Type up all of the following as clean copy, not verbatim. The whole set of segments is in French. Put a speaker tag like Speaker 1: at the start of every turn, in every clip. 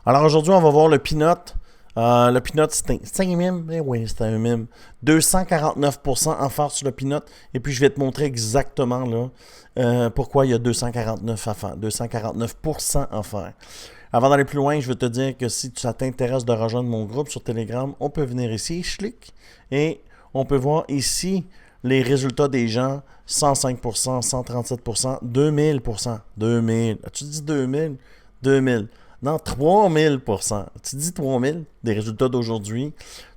Speaker 1: Alors aujourd'hui, on va voir le Peanut. Le Peanut, c'est un mime. Eh oui, c'est un mime. 249% en faire sur le Peanut. Et puis, je vais te montrer exactement là pourquoi il y a 249 à faire. 249% en faire. Avant d'aller plus loin, je veux te dire que si ça t'intéresse de rejoindre mon groupe sur Telegram, on peut venir ici, je clique, et on peut voir ici les résultats des gens. 105%, 137%, 2000%. 2000. As-tu dit 2000? 2000. Non, 3000%. Tu dis 3000 des résultats d'aujourd'hui.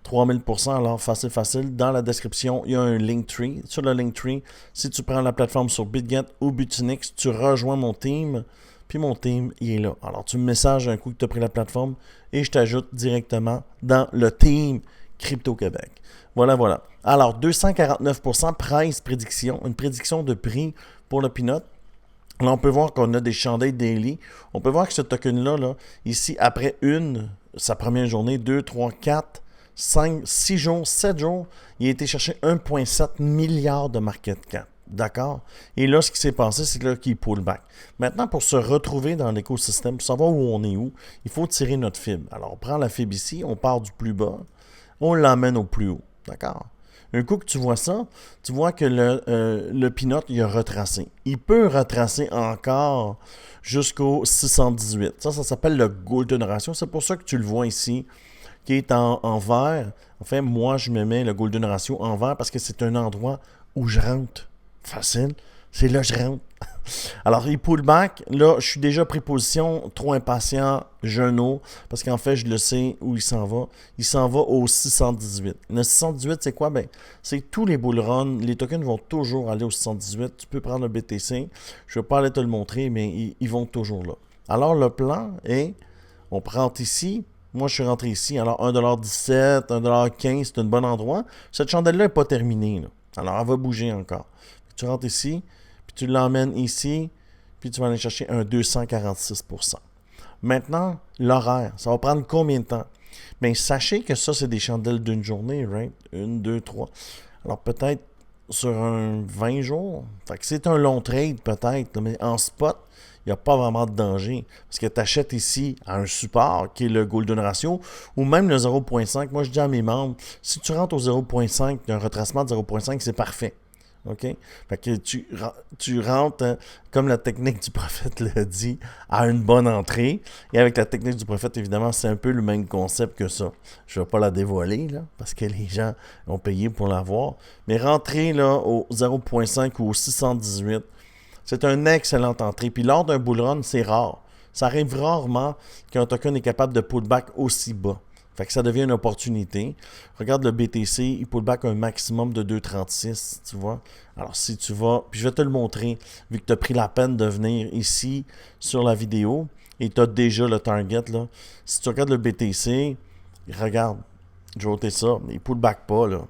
Speaker 1: 3000%, alors facile. Dans la description, il y a un Linktree. Sur le Linktree, si tu prends la plateforme sur BitGet ou Butinix, tu rejoins mon team. Puis mon team, il est là. Alors, tu me messages un coup que tu as pris la plateforme et je t'ajoute directement dans le team Crypto-Québec. Voilà. Alors, 249% price prédiction, une prédiction de prix pour le Peanut. Là, on peut voir qu'on a des chandelles daily. On peut voir que ce token-là, là, ici, après sa première journée, 2, 3, 4, 5, 6 jours, 7 jours, il a été chercher 1,7 milliard de market cap. D'accord? Et là, ce qui s'est passé, c'est là qu'il pull back. Maintenant, pour se retrouver dans l'écosystème, pour savoir où on est où, il faut tirer notre fibre. Alors, on prend la fibre ici, on part du plus bas, on l'emmène au plus haut. D'accord? Un coup que tu vois ça, tu vois que le Peanut, il a retracé. Il peut retracer encore jusqu'au 618. Ça s'appelle le Golden Ratio. C'est pour ça que tu le vois ici, qui est en vert. Enfin, moi, je me mets le Golden Ratio en vert parce que c'est un endroit où je rentre. Facile. C'est là que je rentre. Alors, il pull back. Là, je suis déjà pris position. Trop impatient. Genou. Parce qu'en fait, je le sais où il s'en va. Il s'en va au 618. Le 618, c'est quoi? Ben, c'est tous les bull runs. Les tokens vont toujours aller au 618. Tu peux prendre le BTC. Je ne vais pas aller te le montrer, mais ils vont toujours là. Alors, le plan est, on rentre ici. Moi, je suis rentré ici. Alors, 1,17$, 1,15$, c'est un bon endroit. Cette chandelle-là n'est pas terminée, là. Alors, elle va bouger encore. Tu rentres ici, puis tu l'emmènes ici, puis tu vas aller chercher un 246%. Maintenant, l'horaire, ça va prendre combien de temps? Bien, sachez que ça, c'est des chandelles d'une journée, right? 1, 2, 3. Alors, peut-être sur un 20 jours. Fait que c'est un long trade, peut-être, mais en spot, il n'y a pas vraiment de danger. Parce que tu achètes ici à un support qui est le Golden Ratio ou même le 0.5. Moi, je dis à mes membres, si tu rentres au 0.5, un retracement de 0.5, c'est parfait. OK? Fait que tu rentres, comme la technique du prophète l'a dit, à une bonne entrée. Et avec la technique du prophète, évidemment, c'est un peu le même concept que ça. Je ne vais pas la dévoiler, là, parce que les gens ont payé pour l'avoir. Mais rentrer là, au 0.5 ou au 618, c'est une excellente entrée. Puis lors d'un bull run, c'est rare. Ça arrive rarement qu'un token est capable de pullback aussi bas. Fait que ça devient une opportunité. Regarde le BTC, il pull back un maximum de 2,36, tu vois. Alors si tu vas, puis je vais te le montrer, vu que tu as pris la peine de venir ici sur la vidéo, et tu as déjà le target, là. Si tu regardes le BTC, regarde, je vais ôter ça, mais il pull back pas, là.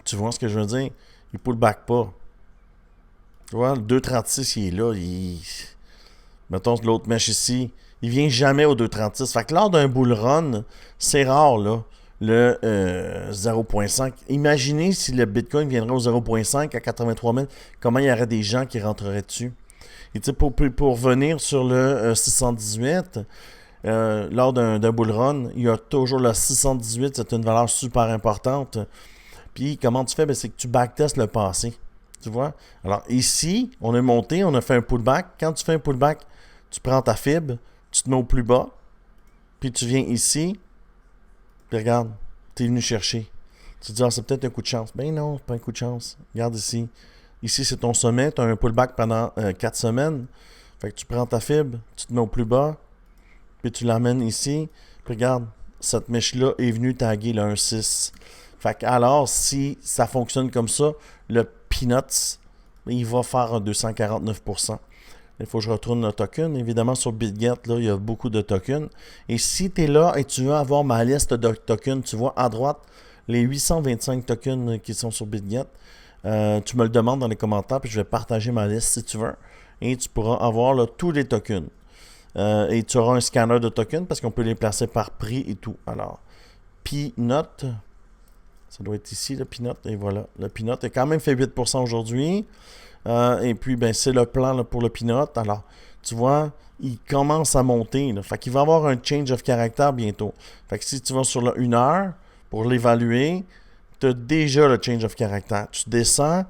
Speaker 1: Tu vois ce que je veux dire? Il pull back pas. Tu vois, le 2,36, il est là, mettons l'autre mèche ici, il vient jamais au 2,36. Fait que lors d'un bull run, c'est rare, là, le 0.5. Imaginez si le Bitcoin viendrait au 0.5 à 83 000, comment il y aurait des gens qui rentreraient dessus. Et tu sais, pour venir sur le 618, lors d'un bull run, il y a toujours le 618, c'est une valeur super importante. Puis comment tu fais? Ben, c'est que tu backtestes le passé. Tu vois? Alors ici, on est monté, on a fait un pullback. Quand tu fais un pullback, tu prends ta fibre, tu te mets au plus bas, puis tu viens ici, puis regarde, tu es venu chercher. Tu te dis, ah, c'est peut-être un coup de chance. Ben non, c'est pas un coup de chance. Regarde ici. Ici, c'est ton sommet. Tu as un pullback pendant 4 semaines. Fait que tu prends ta fibre, tu te mets au plus bas, puis tu l'amènes ici. Puis regarde, cette mèche-là est venue taguer le 1,6. Fait que alors, si ça fonctionne comme ça, le Peanuts, il va faire un 249%. Il faut que je retourne le token. Évidemment, sur BitGet, là, il y a beaucoup de tokens. Et si tu es là et tu veux avoir ma liste de tokens, tu vois à droite les 825 tokens qui sont sur BitGet. Tu me le demandes dans les commentaires, puis je vais partager ma liste si tu veux. Et tu pourras avoir là, tous les tokens. Et tu auras un scanner de tokens parce qu'on peut les placer par prix et tout. Alors, Peanut, ça doit être ici le Peanut. Et voilà, le Peanut a quand même fait 8% aujourd'hui. Et puis, ben, c'est le plan là, pour le Peanut. Alors, tu vois, il commence à monter. Là. Fait qu'il va y avoir un change of character bientôt. Fait que si tu vas sur le 1 heure pour l'évaluer, tu as déjà le change of character. Tu descends,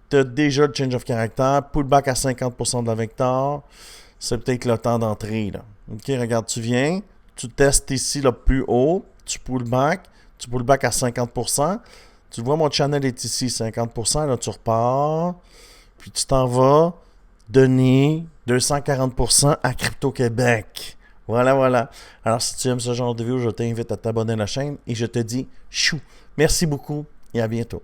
Speaker 1: tu as déjà le change of character, pullback à 50% de la vector, c'est peut-être le temps d'entrer. Là. OK, regarde, tu viens, tu testes ici le plus haut, tu pull back à 50%. Tu vois, mon channel est ici, 50%, là, tu repars, puis tu t'en vas donner 240% à Crypto-Québec. Voilà, voilà. Alors, si tu aimes ce genre de vidéo, je t'invite à t'abonner à la chaîne et je te dis chou. Merci beaucoup et à bientôt.